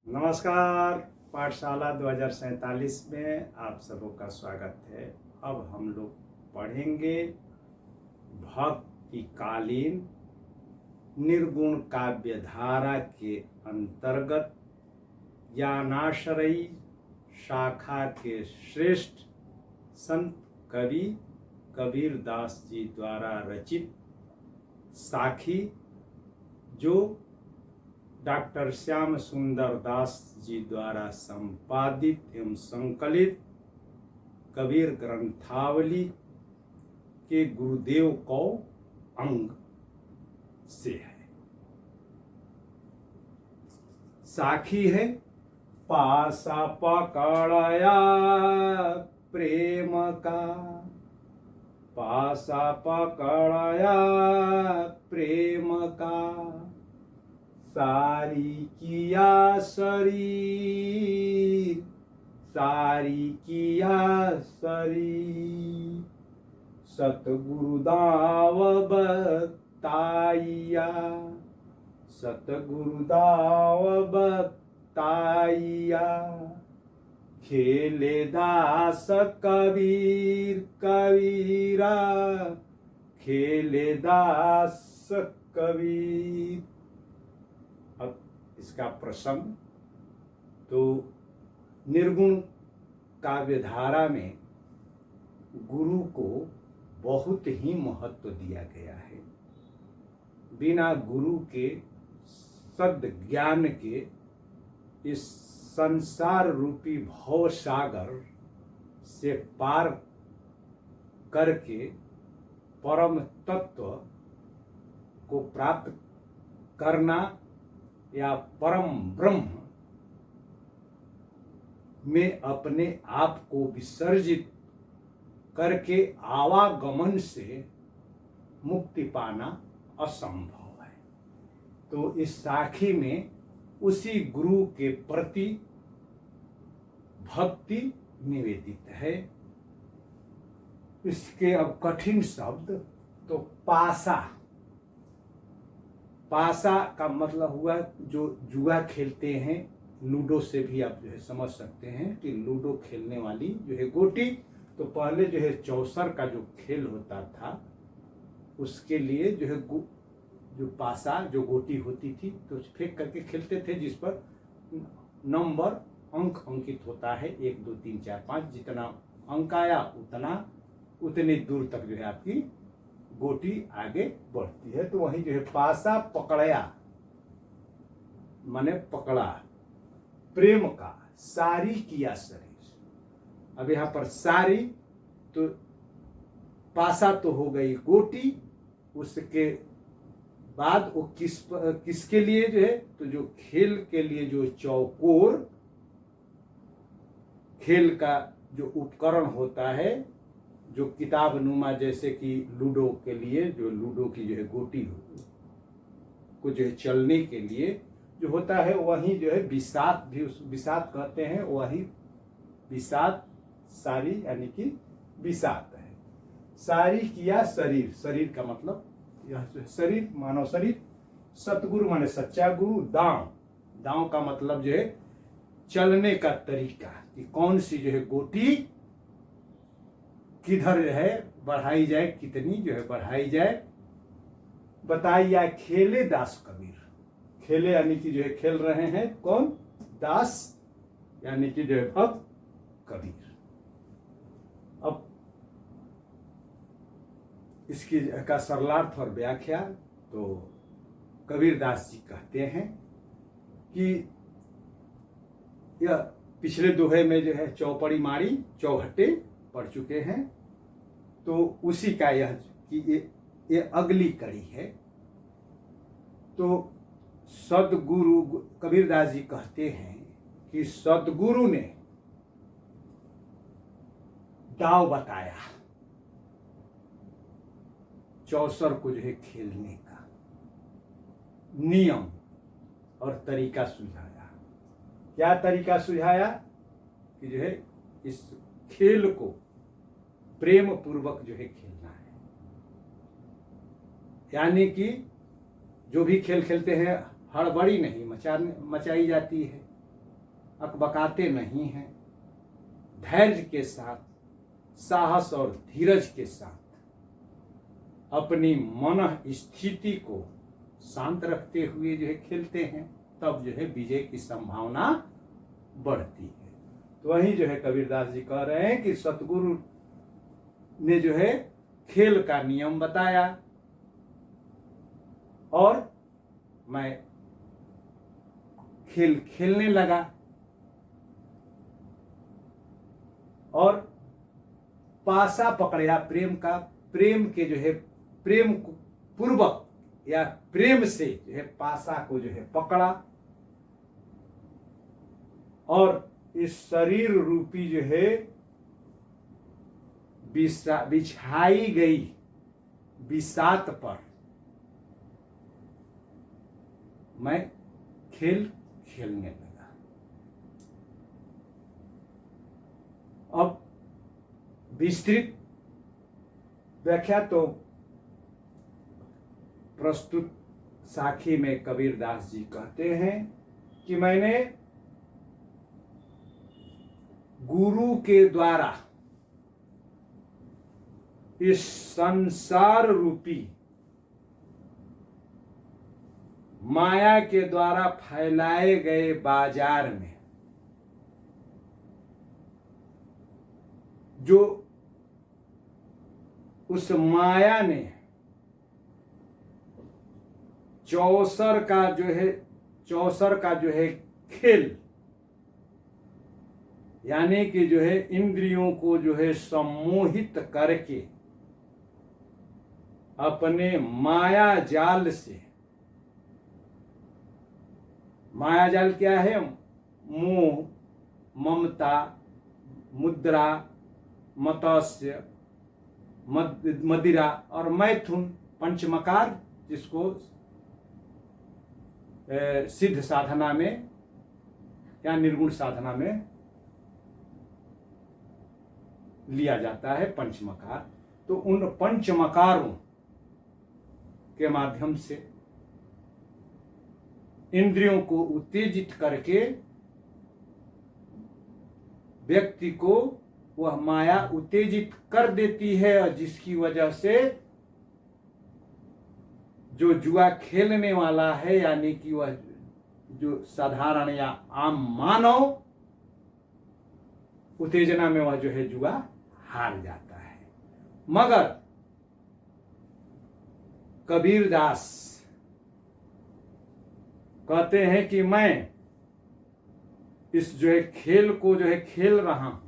नमस्कार। पाठशाला 2047 में आप सबों का स्वागत है। अब हम लोग पढ़ेंगे भक्तिकालीन निर्गुण काव्य धारा के अंतर्गत ज्ञानाश्रयी शाखा के श्रेष्ठ संत कवि कबीर दास जी द्वारा रचित साखी, जो डॉक्टर श्याम सुंदर दास जी द्वारा संपादित एवं संकलित कबीर ग्रंथावली के गुरुदेव को अंग से है। साखी है। पासा पकड़ाया प्रेम का, पासा पकड़ाया प्रेम का, सारी किया शरीर, सारी किया शरीर, सतगुरुदाव बताइया, सतगुरुदाव बताइया, खेले दास कबीर कबीरा, खेले दास कबीर। अब इसका प्रसंग तो निर्गुण काव्यधारा में गुरु को बहुत ही महत्व दिया गया है। बिना गुरु के सद ज्ञान के इस संसार रूपी भव सागर से पार करके परम तत्व को प्राप्त करना या परम ब्रह्म में अपने आप को विसर्जित करके आवागमन से मुक्ति पाना असंभव है। तो इस साखी में उसी गुरु के प्रति भक्ति निवेदित है। इसके अब कठिन शब्द तो पासा, पासा का मतलब हुआ जो जुआ खेलते हैं, लूडो से भी आप जो है समझ सकते हैं कि लूडो खेलने वाली जो है गोटी। तो पहले जो है चौसर का जो खेल होता था उसके लिए जो है जो पासा जो गोटी होती थी तो फेंक करके खेलते थे, जिस पर नंबर अंक अंकित होता है 1 2 3 4 5। जितना अंक आया उतनी दूर तक जो है आपकी गोटी आगे बढ़ती है। तो वही जो है पासा पकड़या माने पकड़ा, प्रेम का, सारी किया शरीर। अब यहाँ पर सारी तो पासा तो हो गई गोटी, उसके बाद वो किसके लिए जो है तो जो खेल के लिए जो चौकोर खेल का जो उपकरण होता है, जो किताब नुमा जैसे कि लूडो के लिए जो लूडो की जो है गोटी को जो है चलने के लिए जो होता है, वही जो है बिसात भी, उस बिसात कहते हैं, वही बिसात सारी यानी कि बिसात है। सारी किया शरीर, शरीर का मतलब यह जो शरीर मानव शरीर। सतगुरु माने सच्चा गुरु। दांव, दांव का मतलब जो है चलने का तरीका कि कौन सी जो है गोटी किधर जो है बढ़ाई जाए, कितनी जो है बढ़ाई जाए बताइए। खेले दास कबीर, खेले यानी कि जो है खेल रहे हैं कौन, दास यानी कि जो है भक्त कबीर। अब इसकी का सरलार्थ और व्याख्या तो कबीर दास जी कहते हैं कि यह पिछले दोहे में जो है चौपड़ी मारी चौघट्टे पढ़ चुके हैं, तो उसी का यह कि ये अगली कड़ी है। तो सदगुरु कबीरदास जी कहते हैं कि सदगुरु ने दाव बताया चौसर को जो है खेलने का नियम और तरीका सुझाया। क्या तरीका सुझाया कि जो है इस खेल को प्रेम पूर्वक जो है खेलना है। यानी कि जो भी खेल खेलते हैं हड़बड़ी नहीं मचाई जाती है, अकबकाते नहीं हैं, धैर्य के साथ, साहस और धीरज के साथ अपनी मन स्थिति को शांत रखते हुए जो है खेलते हैं, तब जो है विजय की संभावना बढ़ती है। तो वही जो है कबीरदास जी कह रहे हैं कि सतगुरु ने जो है खेल का नियम बताया और मैं खेल खेलने लगा और पासा पकड़ा प्रेम का, प्रेम के जो है प्रेम पूर्वक या प्रेम से जो है पासा को जो है पकड़ा और इस शरीर रूपी जो है बिछाई गई बिसात पर मैं खेल खेलने लगा। अब विस्तृत व्याख्या तो प्रस्तुत साखी में कबीरदास जी कहते हैं कि मैंने गुरु के द्वारा इस संसार रूपी माया के द्वारा फैलाए गए बाजार में जो उस माया ने चौसर का जो है खेल, यानी कि जो है इंद्रियों को जो है सम्मोहित करके अपने माया जाल से, माया जाल क्या है? मोह, ममता, मुद्रा, मत्स्य, मदिरा और मैथुन, पंचमकार, जिसको सिद्ध साधना में या निर्गुण साधना में लिया जाता है पंचमकार। तो उन पंचमकारों के माध्यम से इंद्रियों को उत्तेजित करके व्यक्ति को वह माया उत्तेजित कर देती है और जिसकी वजह से जो जुआ खेलने वाला है, यानी कि वह जो साधारण या आम मानव, उत्तेजना में वह जो है जुआ हार जाता है। मगर कबीरदास कहते हैं कि मैं इस जो है खेल को जो है खेल रहा हूं,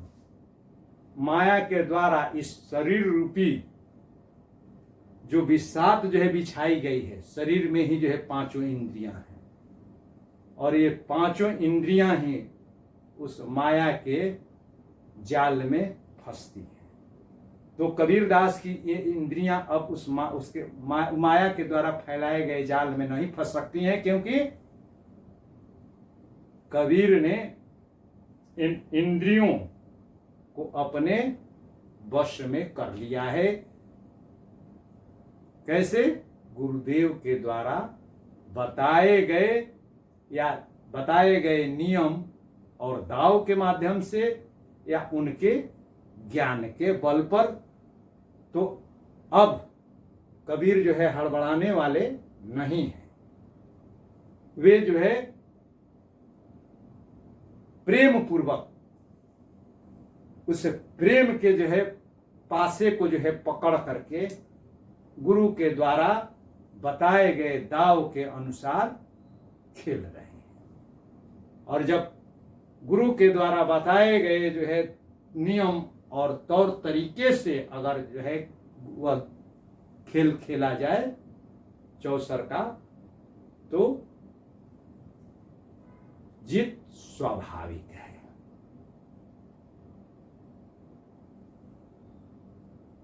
माया के द्वारा इस शरीर रूपी जो बिसात जो है बिछाई गई है, शरीर में ही जो है पांचों इंद्रियां हैं और ये पांचों इंद्रियां ही उस माया के जाल में फंसती हैं। तो कबीरदास की ये इंद्रियां अब उसके माया के द्वारा फैलाए गए जाल में नहीं फंस सकती हैं, क्योंकि कबीर ने इन इंद्रियों को अपने वश में कर लिया है। कैसे? गुरुदेव के द्वारा बताए गए नियम और दाव के माध्यम से या उनके ज्ञान के बल पर। तो अब कबीर जो है हड़बड़ाने वाले नहीं हैं, वे जो है प्रेम पूर्वक उस प्रेम के जो है पासे को जो है पकड़ करके गुरु के द्वारा बताए गए दाव के अनुसार खेल रहे हैं। और जब गुरु के द्वारा बताए गए जो है नियम और तौर तरीके से अगर जो है वह खेल खेला जाए चौसर का, तो जीत स्वाभाविक है।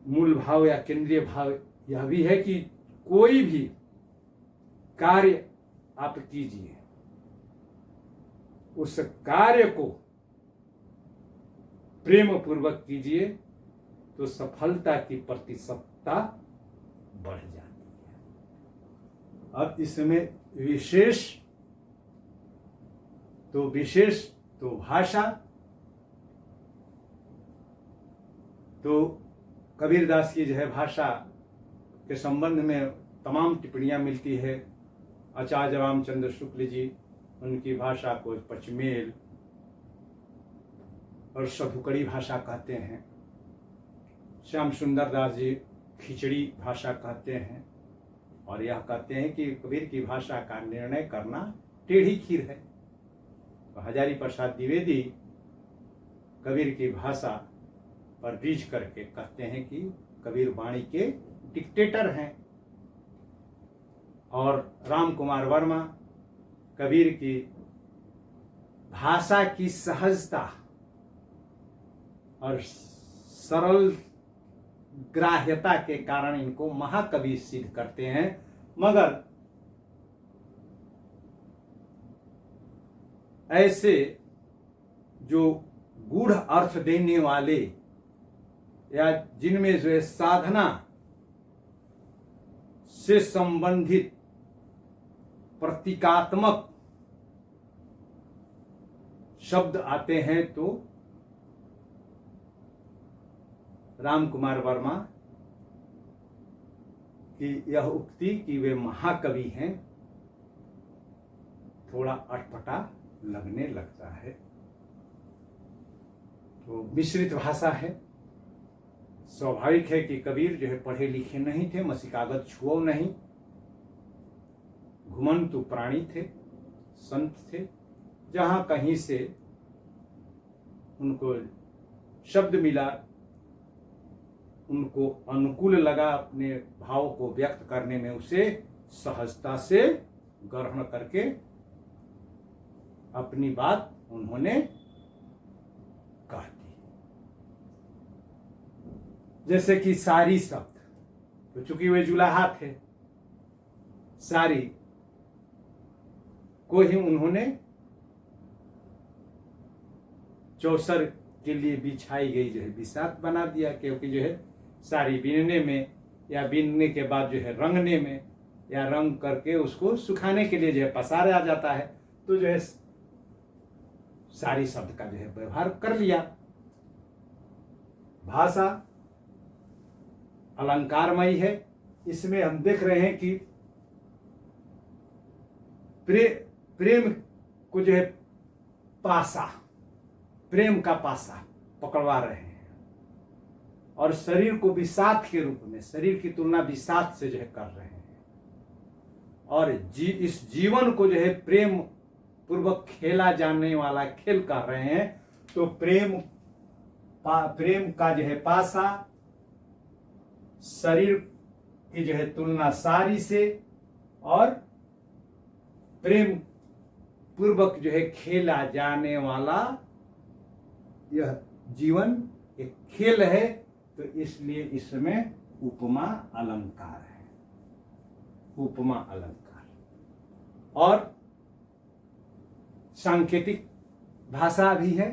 मूल भाव या केंद्रीय भाव यह भी है कि कोई भी कार्य आप कीजिए, उस कार्य को प्रेम पूर्वक कीजिए तो सफलता की प्रतिशतता बढ़ जाती है। अब इसमें विशेष तो भाषा, तो कबीरदास की जो है भाषा के संबंध में तमाम टिप्पणियां मिलती है। आचार्य रामचंद्र शुक्ल जी उनकी भाषा को पचमेल और सधुकड़ी भाषा कहते हैं। श्याम सुंदर दास जी खिचड़ी भाषा कहते हैं, और यह कहते हैं कि कबीर की भाषा का निर्णय करना टेढ़ी खीर है। तो हजारी प्रसाद द्विवेदी कबीर की भाषा पर रीझ करके कहते हैं कि कबीर वाणी के डिक्टेटर हैं। और राम कुमार वर्मा कबीर की भाषा की सहजता और सरल ग्राह्यता के कारण इनको महाकवि सिद्ध करते हैं। मगर ऐसे जो गूढ़ अर्थ देने वाले या जिनमें जो है साधना से संबंधित प्रतीकात्मक शब्द आते हैं, तो राम कुमार वर्मा की यह उक्ति कि वे महाकवि हैं थोड़ा अटपटा लगने लगता है। तो मिश्रित भाषा है। स्वाभाविक है कि कबीर जो है पढ़े लिखे नहीं थे, मसीकागत छुओ नहीं, घुमंतु प्राणी थे, संत थे। जहां कहीं से उनको शब्द मिला, उनको अनुकूल लगा, अपने भाव को व्यक्त करने में उसे सहजता से ग्रहण करके अपनी बात उन्होंने कह दी। जैसे कि सारी शब्द, तो चूंकि वे जुलाहा थे, सारी को ही उन्होंने चौसर के लिए बिछाई गई जो है बिसात बना दिया, क्योंकि जो है साड़ी बीनने में या बीनने के बाद जो है रंगने में या रंग करके उसको सुखाने के लिए जो है पसारा जाता है, तो जो है सारी शब्द का जो है व्यवहार कर लिया। भाषा अलंकारमयी है। इसमें हम देख रहे हैं कि प्रेम को जो है पासा, प्रेम का पासा पकड़वा रहे हैं, और शरीर को विषाद के रूप में, शरीर की तुलना विषाद से जो है कर रहे हैं, और इस जीवन को जो है प्रेम पूर्वक खेला जाने वाला खेल कर रहे हैं। तो प्रेम का जो है पासा, शरीर की जो है तुलना सारी से, और प्रेम पूर्वक जो है खेला जाने वाला यह जीवन एक खेल है। तो इसलिए इसमें उपमा अलंकार है, उपमा अलंकार। और सांकेतिक भाषा भी है।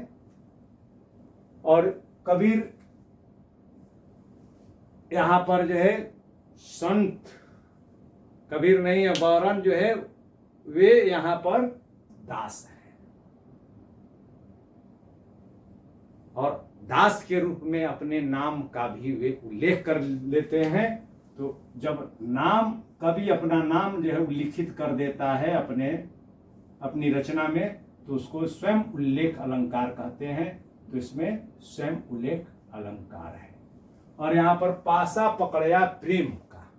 और कबीर यहां पर जो है संत कबीर नहीं है, वरन जो है वे यहां पर दास हैं, और दास के रूप में अपने नाम का भी वे उल्लेख कर लेते हैं। तो जब नाम कभी अपना नाम जो है लिखित कर देता है अपनी रचना में, तो उसको स्वयं उल्लेख अलंकार कहते हैं। तो इसमें स्वयं उल्लेख अलंकार है। और यहाँ पर पासा पकड़या प्रेम का,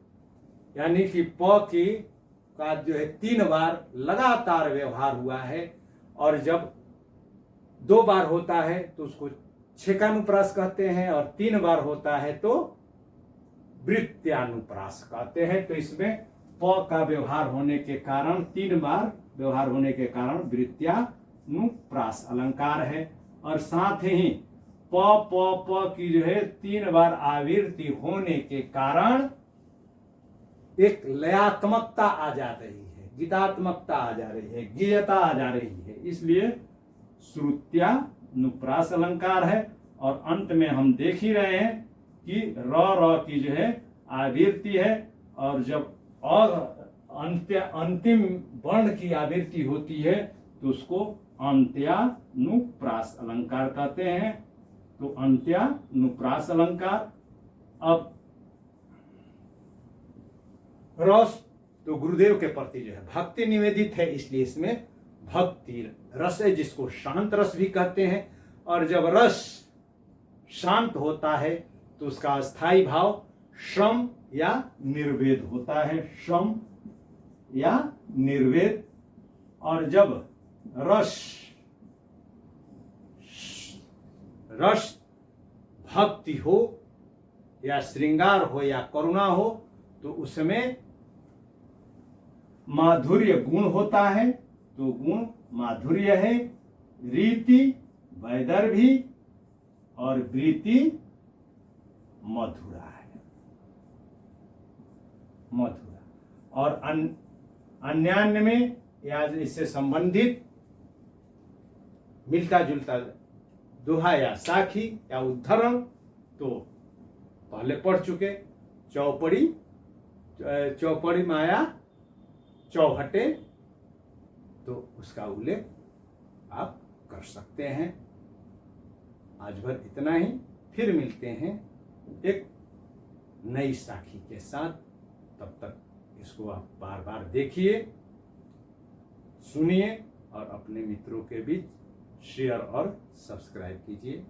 यानी कि प की का जो है 3 बार लगातार व्यवहार हुआ है, और जब 2 बार होता है तो उसको छेकानुप्रास कहते हैं, और 3 बार होता है तो वृत्त्यानुप्रास कहते हैं। तो इसमें प का व्यवहार होने के कारण, 3 बार व्यवहार होने के कारण वृत्त्यानुप्रास अलंकार है। और साथ ही प प प की जो है 3 बार आवृत्ति होने के कारण एक लयात्मकता आ जा रही है, गीतात्मकता आ जा रही है, गीयता आ जा रही है, इसलिए श्रुत्यानुप्रास अलंकार है। और अंत में हम देख ही रहे हैं कि र की जो है आवृत्ति है, और जब अंतिम वर्ण की आवृत्ति होती है तो उसको अंत्यानुप्रास अलंकार कहते हैं। तो अंत्यानुप्रास अलंकार। अब रस, तो गुरुदेव के प्रति जो है भक्ति निवेदित है, इसलिए इसमें भक्ति रस है, जिसको शांत रस भी कहते हैं। और जब रस शांत होता है तो उसका स्थायी भाव श्रम या निर्वेद होता है, श्रम या निर्वेद। और जब रस भक्ति हो या श्रृंगार हो या करुणा हो तो उसमें माधुर्य गुण होता है। तो गुण माधुर्य है, रीति वैदर्भी और वृत्ति मधुरा है, मधुरा। और अन्यान्य में या इससे संबंधित मिलता जुलता दोहा या साखी या उद्धरण तो पहले पढ़ चुके। चौपड़ी माया चौहटे, तो उसका उल्लेख आप कर सकते हैं। आज भर इतना ही, फिर मिलते हैं एक नई साखी के साथ। तब तक इसको आप बार बार देखिए, सुनिए और अपने मित्रों के बीच शेयर और सब्सक्राइब कीजिए।